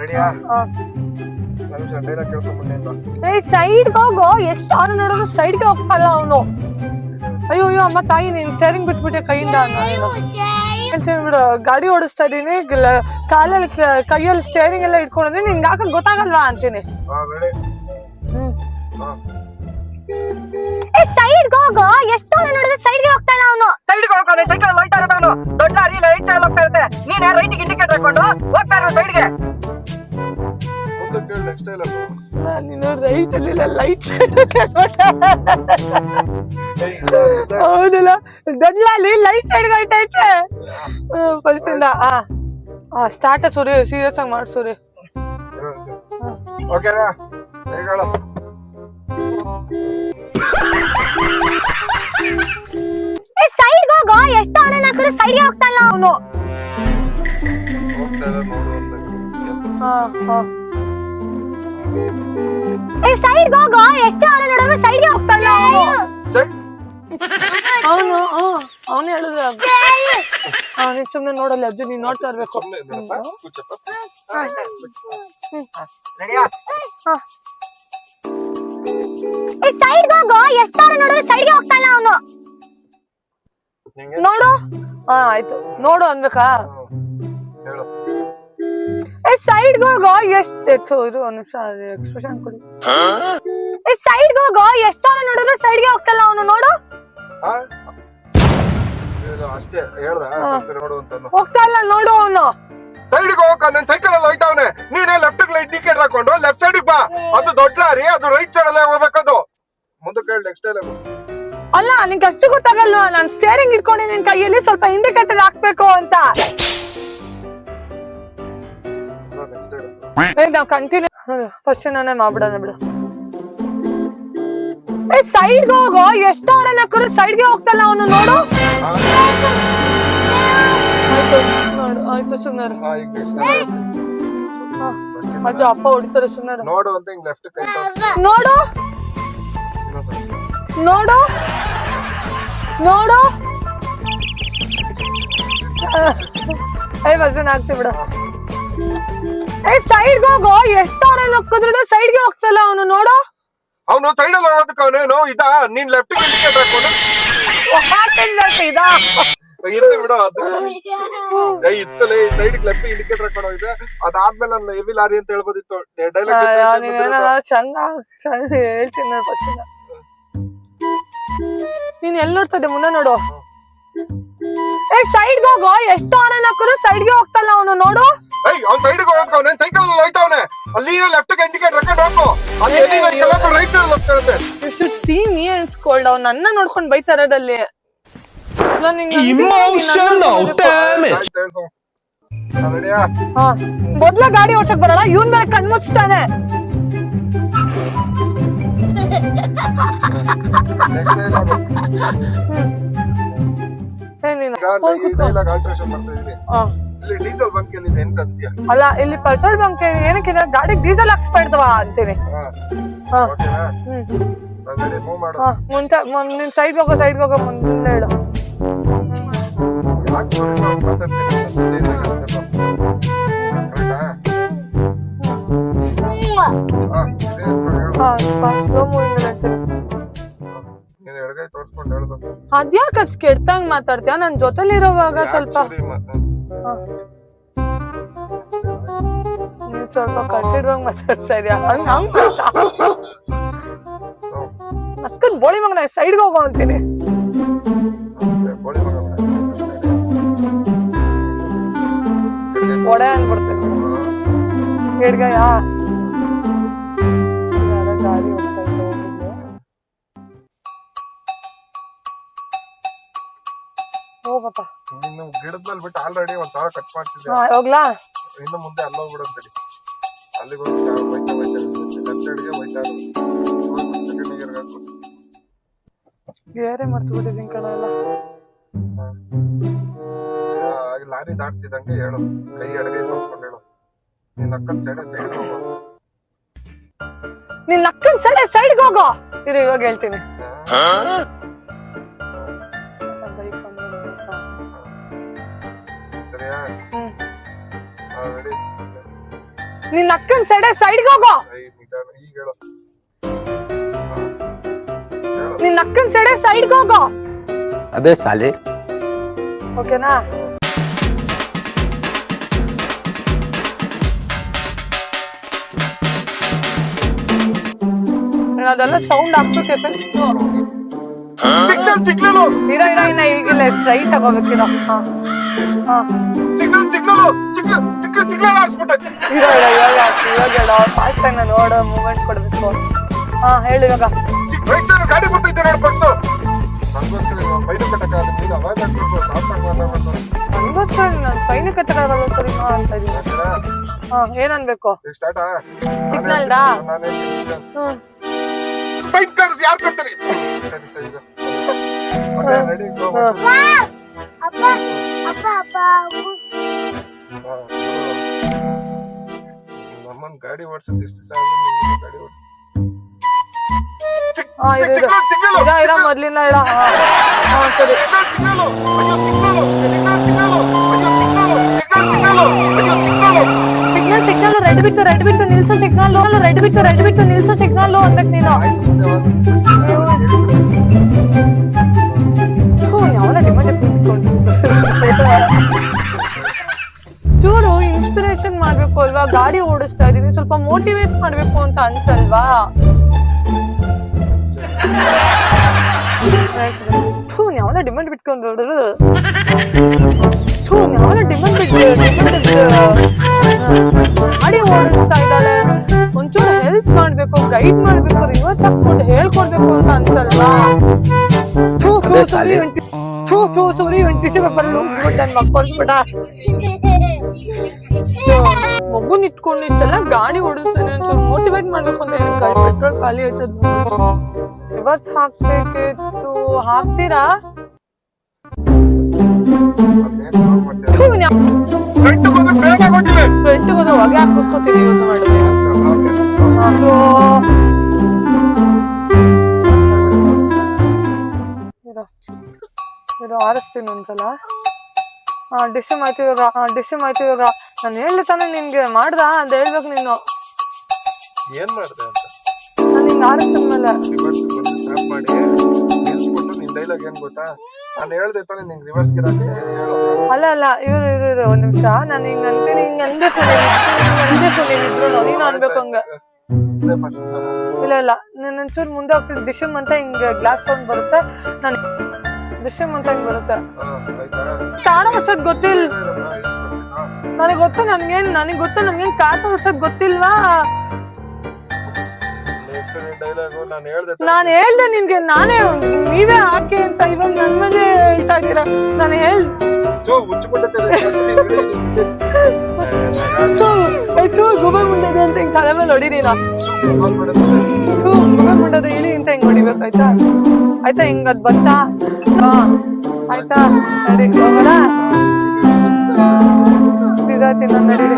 ರೆಡಿಯಾ? Dialogue ಕೇಳ್ಕೊಂಡ್ಬಿಟ್ಟೆ ಅಂತ. ಏಯ್ ಸೈಡ್ಗೆ ಹೋಗೋ, ಎಷ್ಟು ಆರು ನೋಡೋದು ಸೈಡ್ಗೆ ಹೋಗ್ತಾನ ಅವನು. ಅಯ್ಯೋ ಅಯ್ಯೋ ಅಮ್ಮ ತಾಯಿ, ನೀನ್ ಸ್ಟೇರಿಂಗ್ ಬಿಟ್ಬಿಟ್ಟೆ ಕೈಯಿಂದ. ಹೇಳ್ತೀನಿ ಬಿಡು, ಗಾಡಿ ಓಡಿಸ್ತಾ ಇದೀನಿ, ಕಾಲಲ್ಲಿ ಕೈಯಲ್ಲಿ ಸ್ಟೇರಿಂಗ್ ಎಲ್ಲ ಇಟ್ಕೊಂಡಿದ್ರೆ ನಿನ್ಗೆ ಹಾಕಕ್ ಗೊತ್ತಾಗಲ್ವಾ ಅಂತೀನಿ. ಸೈಡ್ಗೆ ಹೋಗೋ, ಎಷ್ಟು ನೋಡಿದ್ರೆ ಸೈಡ್ಗೆ ಹೋಗ್ತಾನೆ ಅವನು. ಸೈಡ್ಗೆ ಹೋಗ್ತಾನೆ, ಸೈಕಲ್ ಹೋಗ್ತಾ ಇರೋದು ಅವನು. ದೊಡ್ಡ ಲಾರಿ ರೈಟ್ ಸೈಡ್ ಹೋಗ್ತಾ ಇರುತ್ತೆ, ನೀನ್ ರೈಟಿಗೆ ಇಂಡಿಕೇಟರ್ ಹಾಕೊಂಡು ಹೋಗ್ತಾ ಇರೋ ಸೈಡ್ಗೆ. ನೆಕ್ಸ್ಟ್ ಡೈಲಾಗ್ ನೀನು ರೈಟ್ ಅಲ್ಲಿ ಲೈಟ್ ಹೌದಿಲ್ಲ, ದೊಡ್ಡಲ್ಲಿ ಲೈಟ್ ಸೈಡ್ ಹೋಯ್ತೈತೆ. ಫಸ್ಟ್ ಇಂದ ಸ್ಟಾರ್ಟ್ ಸೂರಿ, ಸೀರಿಯಸ್ ಆಗಿ ಮಾಡಿ ಸೂರಿ. ಓಕೆನಾ? ಹೇಳು. ಸೈಡ್ಗೆ ಹೋಗೋ, ಎಷ್ಟು ಆರನ್ ಹಾಕಿದ್ರೆ ಸೈಡ್ಗೆ ಹೋಗ್ತಾನಲ್ಲ ಅವನು. ಸೈಡ್ಗೆ ಹೋಗೋ, ಎಷ್ಟು ಆರನ್ ನೋಡಿದ್ರೆ ಸೈಡ್ಗೆ ಹೋಗ್ತಾನಲ್ಲ ಅವನು. ಅವನು ಹೇಳಿದ್ರೆ ನೀನ್ ಸುಮ್ನೆ ನೋಡಲ್ಲ ಅಜ್ಜು, ನೀನ್ ನೋಡ್ತಾ ಇರ್ಬೇಕು. ಸೈಡ್ಗೆ ಹೋಗೋ, ಎಷ್ಟು ಆರನ್ ನೋಡಿದ್ರೆ ಸೈಡ್ಗೆ ಹೋಗ್ತಾನಲ್ಲ ಅವನು. ನೋಡು. ಆಯ್ತು, ನೋಡು ಅನ್ಬೇಕಾ? ಸೈಡ್ಗೆ ಹೋಗೋ, ಎಷ್ಟು ಇದು ಒಂದ್ ನಿಮಿಷ ಎಕ್ಸ್ಪ್ರೆಷನ್ ಕೊಡಿ. ಸೈಡ್ಗೆ ಹೋಗೋ, ಎಷ್ಟು ಆರ ನೋಡಿದ್ರು ಸೈಡ್ಗೆ ಹೋಗ್ತಲ್ಲ ಅವನು. ನೋಡು. ಅಷ್ಟೇ ಹೇಳ್ದ, ನೋಡು ಅಂತ. ಹೋಗ್ತಾ ಇಲ್ಲ, ನೋಡು ಅವನು. ಸೈಡ್ಗೆ ಹೋಗಕ್ಕ, ನನ್ ಸೈಕಲ್ ಅಲ್ಲಿ ಹೋಯ್ತಾ ಅವನೆ. ನೀನೇ ಲೆಫ್ಟ್ ಇಂಡಿಕೇಟರ್ ಹಾಕೊಂಡು ಲೆಫ್ಟ್ ಸೈಡ್ ಬಾ. ಅದು ದೊಡ್ಡ ಲಾರಿ, ಅದು ರೈಟ್ ಸೈಡ್ ಅಲ್ಲೇ ಹೋಗ್ಬೇಕದು. ಮುಂದಕ್ಕೆ ಹೇಳಿ, ನೆಕ್ಸ್ಟ್ ಡೈಲಾಗ್. ಅಲ್ಲ, ನಿಂಗೆ ಅಷ್ಟು ಗೊತ್ತಾಗಲ್ವಾ? ನಾನ್ ಸ್ಟೇರಿಂಗ್ ಇಟ್ಕೊಂಡು ನಿನ್ ಕೈಯಲ್ಲಿ ಸ್ವಲ್ಪ ಇಂಡಿಕೇಟರ್ ಹಾಕ್ಬೇಕು ಅಂತ. ನಾವ್ ಕಂಟಿನ್ಯೂ ಫಸ್ಟ್ ನಾನೇ ಮಾಡ್ಬಿಡೋಣ ಬಿಡು. ಸೈಡ್ಗೆ ಹೋಗೋ, ಎಷ್ಟು ಅವರನ್ನ ಹಾಕಿದ್ರು ಸೈಡ್ಗೆ ಹೋಗ್ತಲ್ಲ ಅವನು. ನೋಡು. ನೋಡು, ಆಯ್ತು ಸುಮ್ಮನೆ. ಅದು ಅಪ್ಪ ಹೊಡಿತಾರೆ, ಸುಮ್ಮನೆ ನೋಡು ಅಂತ. ಹಿಂಗ್ ಲೆಫ್ಟ್ ಕೈ ನೋಡು, ನೋಡು, ನೋಡು. ವಜನ್ ಆಗ್ತಿ ಬಿಡ. ಸೈಡ್ಗೆ ಹೋಗೋ, ಎಷ್ಟು ಅವರನ್ನ ಹಾಕಿದ್ರು ಸೈಡ್ಗೆ ಹೋಗ್ತಲ್ಲ ಅವನು. ನೋಡು. ಅವನು ಸೈಡ್ ಅಲ್ಲಿ ಹೋಗೋದಕ್ಕೆ ಅವನೇನು ಇದ, ನೀನ್ ಲೆಫ್ಟ್ ಇಂಡಿಕೇಟರ್ ಹಾಕೊಂಡು ಇರ್ಲಿ ಬಿಡು. ಅದು ಇತ್ತಲೇ ಸೈಡ್ ಲೆಫ್ಟ್ ಇಂಡಿಕೇಟರ್ ಹಾಕೊಂಡು ಹೋಗಿದೆ. ಅದಾದ್ಮೇಲೆ ನಾನು ಹೆವಿ ಲಾರಿ ಅಂತ ಹೇಳ್ಬೋದಿತ್ತು. ಡೈಲಾಗ್ ಚಂದ ಹೇಳ್ತೀನಿ ಫಸ್ಟ್. ನೀನ್ ಎಲ್ಲಿ ನೋಡ್ತಾ ಇದ್ದೆ? ಮುಂದೆ ನೋಡು. ಸೈಡ್ಗೆ ಹೋಗೋ, ಎಷ್ಟು ಆರನ್ ಹಾಕಿದ್ರು ಸೈಡ್ಗೆ ಹೋಗ್ತಲ್ಲ ಅವನು. ನೋಡು. ಅವ್ನು ಸೈಡ್ಗೆ ಹೋಗ್ತಾವನೆ, ಸೈಕಲ್ ಅಲ್ಲಿ ಹೋಯ್ತಾವನೆ. ಅಲ್ಲಿ ಲೆಫ್ಟ್ ಇಂಡಿಕೇಟರ್ ಹಾಕೊಂಡು ಹೋಗು. ಅದು ಹೆವಿ ಲಾರಿ ರೈಟ್ ಸೈಡ್ ಹೋಗ್ತಾ ಇರುತ್ತೆ. You should see me and scold. ಅವ್ನು ನನ್ನ ನೋಡ್ಕೊಂಡು ಬೈತಾ ಇರೋದಲ್ಲಿ. ಮೊದ್ಲ ಗಾಡಿ ಓಡ್ಸಕ್ ಬರಲ್ಲ, ಇವನ್ ಮೇಲೆ ಕಣ್ ಮುಚ್ತಾನೆ. ಅಲ್ಲ, ಇಲ್ಲಿ ಪೆಟ್ರೋಲ್ ಬಂಕ್ ಏನಕ್ಕೆ ಗಾಡಿ ಡೀಸೆಲ್ ಹಾಕ್ಸ್ಬೇಡ್ದವ ಅಂತೀನಿ. ಮುಂಚೆ ನಿನ್ ಸೈಡ್ ಹೋಗೋ ಮುಂದೆ ಹೇಳು. ಅದ್ಯಾಕ ಅಷ್ಟ್ ಕೆಟ್ಟಂಗ್ ಮಾತಾಡ್ತೀಯ? ನನ್ ಜೊತೆಲಿರೋವಾಗ ಸ್ವಲ್ಪ ಸ್ವಲ್ಪ ಕಟ್ಟಿಡುವಂಗ್ ಮಾತಾಡ್ತಾ ಇದೀಯ. ಅಕ್ಕನ್ ಬೋಳಿ ಮಗನ ಸೈಡ್ಗೆ ಹೋಗೋ ಅಂತೀನಿ. ಒಡೆ ಅನ್ಬಿಡ್ತೀನಿ. ಎಡ್ಗಯ ಗಾಡಿ ಹೋಗ್ತಾ ಇದ್ದೆ. ಹೋಗಪ್ಪ. ಗಿಡದ ಮೇಲೆ ಬಿಟ್ಟು ಆಲ್ರೆಡಿ 1,000 ಕಟ್ ಮಾಡ್ತಿದ್ದೆ. ಹೋಗ್ಲಾ? ಇನ್ನು ಮುಂದೆ ಅಲ್ಲೋಗ್ಬಿಡಂತಡಿ. ಅಲ್ಲಿಗೆ ಹೋಗ್ತಾ ಬೇರೆ ಮರ್ತು ಬಿಟ್ಟಿದ್ದೀನಿ ಕಣ ಎಲ್ಲ. ಲಾರಿ ದಾಟ್ತಿದಂಗೆ ಹೇಳು, ಕೈ ಎಡಗೈ ತೋರ್ಸ್ಕೊಂಡು ಹೇಳು. ನಿನ್ ಅಕ್ಕನ್ ಸೈಡ್ ಹೋಗೋ. ನಿನ್ ಅಕ್ಕನ್ ಸೈಡ್ಗೆ ಹೋಗೋ. ಇವಾಗ ಹೇಳ್ತೀನಿ. ಸರಿಯಾ? ರೆಡಿ. ನಿನ್ ಅಕ್ಕನ್ ಸೈಡ್ಗೆ ಹೋಗೋ. ಈಗ ಹೇಳು. ನಿನ್ ಅಕ್ಕನ್ ಸೈಡ್ಗೆ ಹೋಗೋ. ಅಬೇ ಸಾಲೆ. ಓಕೆನಾ? ಅದೆಲ್ಲ ಸೌಂಡ್ ಆಗ್ಬಿಟ್ಟು ಎಫೆಕ್ಟ್. ಸಿಗ್ನಲ್ ಈಗಿಲ್ಲ ಸ್ಟ್ರೈಟ್ ತಗೋಬೇಕಿರೋ. ಸಿಗ್ನಲ್ ಆಡ್ಸ್ಬಿಟ್ಟೆ. ಇವಾಗ ಫಾಸ್ಟ್ ಆಗಿ ನಾನು ನೋಡೋ ಮೂಮೆಂಟ್ ಕೊಡ್ಬೇಕು. ಹೇಳಿ ಇವಾಗ. ಗಾಡಿ ಬರ್ತೈತೆ ನೋಡಿ ಫಸ್ಟ್. ನನಗೋಸ್ಕರ ಫೈನ್ ಕಟ್ಟಕ್ಕಾಗಲ್ಲ, ನೀನು ಅವಾಗ ನನಗೋಸ್ಕರ ನಾನು ಫೈನ್ ಕಟ್ಟಕ್ಕಾಗಲ್ಲ ಸರಿ ಅಂತ ಇದೀನಿ. ಏನ್ ಅನ್ಬೇಕು? ಸಿಗ್ನಲ್ದಾ? ಫೈನ್ ಕಾರ್ಡ್ಸ್ ಯಾರು ಕಟ್ತಾರೆ? ರೆಡಿ ಗೋ. ಅಪ್ಪ ನಮ್ಮನ್ ಗಾಡಿ ಓಡಿಸೋದು ಎಷ್ಟು ಸಾಲ ಗಾಡಿ ಮೊದ್ಲಿನ ಇಡ. ಸರಿ ಸಿಗ್ನಲ್ ರೆಡ್ ಬಿಟ್ಟು ನಿಲ್ಸೋ ಸಿಗ್ನಲ್. ರೆಡ್ ಬಿಟ್ಟು ನಿಲ್ಸೋ ಸಿಗ್ನಲ್ ಅಂದ್ಬೇಕು ನೀನು. ಅವನ ಡಿಮಾಂಡ್ ಚೂರು ಇನ್ಸ್ಪಿರೇಷನ್ ಮಾಡ್ಬೇಕು ಅಲ್ವಾ? ಗಾಡಿ ಓಡಿಸ್ತಾ ಇದೀನಿ, ಸ್ವಲ್ಪ ಮೋಟಿವೇಟ್ ಮಾಡ್ಬೇಕು ಅಂತ ಅನ್ಸಲ್ವಾ? ಅವನ ಡಿಮಾಂಡ್ ಬಿಟ್ಕೊಂಡ್ರು. ಗಾಡಿ ಓಡಿಸ್ತಾ ಇದ್ದಾಳೆ, ಒಂಚೂರು ಹೆಲ್ಪ್ ಮಾಡ್ಬೇಕು, ಗೈಡ್ ಮಾಡ್ಬೇಕು, ರಿವರ್ಸ್ ಹಾಕ್ಕೊಂಡು ಹೇಳ್ಕೊಡ್ಬೇಕು ಅಂತ ಅನ್ಸಲ್ವಾ? ಮಗುನ್ ಇಟ್ಕೊಂಡು ಇಷ್ಟೆಲ್ಲ ಗಾಡಿ ಓಡಿಸ್ತಾನೆ, ಒಂಚೂರು ಮೋಟಿವೇಟ್ ಮಾಡ್ಬೇಕು ಅಂತ ಹೇಳಿ ಪೆಟ್ರೋಲ್ ಖಾಲಿ ಆಯ್ತದ. ರಿವರ್ಸ್ ಹಾಕ್ಬೇಕಿತ್ತು, ಹಾಕ್ತೀರಾ? ಫ್ರೆಂಡ್ ಹೋದ ಹೊಗೆ ಹಾಕಿಸ್ಕೊತೀನಿ ಯೂಸ್ ಮಾಡಿದ್ರೆ. ಆರಿಸ್ತೀನಿ ಒಂದ್ಸಲ. ಡಿಶ್ ಆಯ್ತಿವ್ರ. ನಾನು ಹೇಳ್ದೆ ತಾನೆ ನಿನ್ಗೆ ಮಾಡ್ದ ಅಂತ ಹೇಳ್ಬೇಕು ನೀನು. ಏನ್ ಮಾಡ್ದೆ ಅಂತ ನಾನು ಹಿಂಗ ಆರಿಸಿದ್ಮೇಲೆ ಸ್ಟಾಪ್ ಮಾಡಿ ನಿಲ್ಸ್ಬಿಟ್ಟು ನಿನ್ ಡೈಲಾಗ್ ಏನ್ ಗೊತ್ತಾ? ನಾನು ಹೇಳ್ದೆ ತಾನೆ ನಿಂಗೆ ರಿವರ್ಸ್ ಗಿರಾಕಿ ಹೇಳು. ಅಲ್ಲ ಇವ್ರು ಒಂದ್ ನಿಮಿಷ. ನಾನು ಹಿಂಗ ಅಂತೀನಿ, ಹಿಂಗ ಅನ್ಬೇಕು ನೀನಿದ್ರು ನೀನು ಅನ್ಬೇಕು ಹಂಗ. ಇಲ್ಲ ನೀನ್ ಒಂಚೂರು ಮುಂದೆ ಹೋಗ್ತಿದ್ ದಿಶಮ್ ಅಂತ ಹಿಂಗ ಗ್ಲಾಸ್ ಸೌಂಡ್ ಬರುತ್ತೆ. ನಾನು ದಿಶಮ್ ಅಂತ ಹಿಂಗ್ ಬರುತ್ತೆ. ಕಾರ ಓಡ್ಸೋದ್ ಗೊತ್ತಿಲ್ಲ ನನಗೆ. ಗೊತ್ತು ನನ್ಗೇನ್ ಕಾರ್ ಓಡ್ಸೋದ್ ಗೊತ್ತಿಲ್ವಾ? ನಾನು ಹೇಳ್ದೆ ನಿನ್ಗೆ, ನೀವೇ ಹಾಕಿ ಅಂತ. ಇವಾಗ ನನ್ ಮೇಲೆ ಹೇಳ್ತಾ ಇದ್ದೀರಾ. ನಾನು ಗುಬೆ ಮುಂಡದೆ ಅಂತ ಹಿಂಗ್ ತಲೆ ಮೇಲೆ ಹೊಡಿರಿ. ಗುಬೆ ಮುಂಡದ ಇಳಿ ಅಂತ ಹಿಂಗ್ ಹೊಡಿಬೇಕಾಯ್ತಾ? ಹಿಂಗ್ ಅದ್ ಬಂತಾ? ಆಯ್ತಾ? ನಡಿ ಹೋಗೋಣ. ನಡೀರಿ.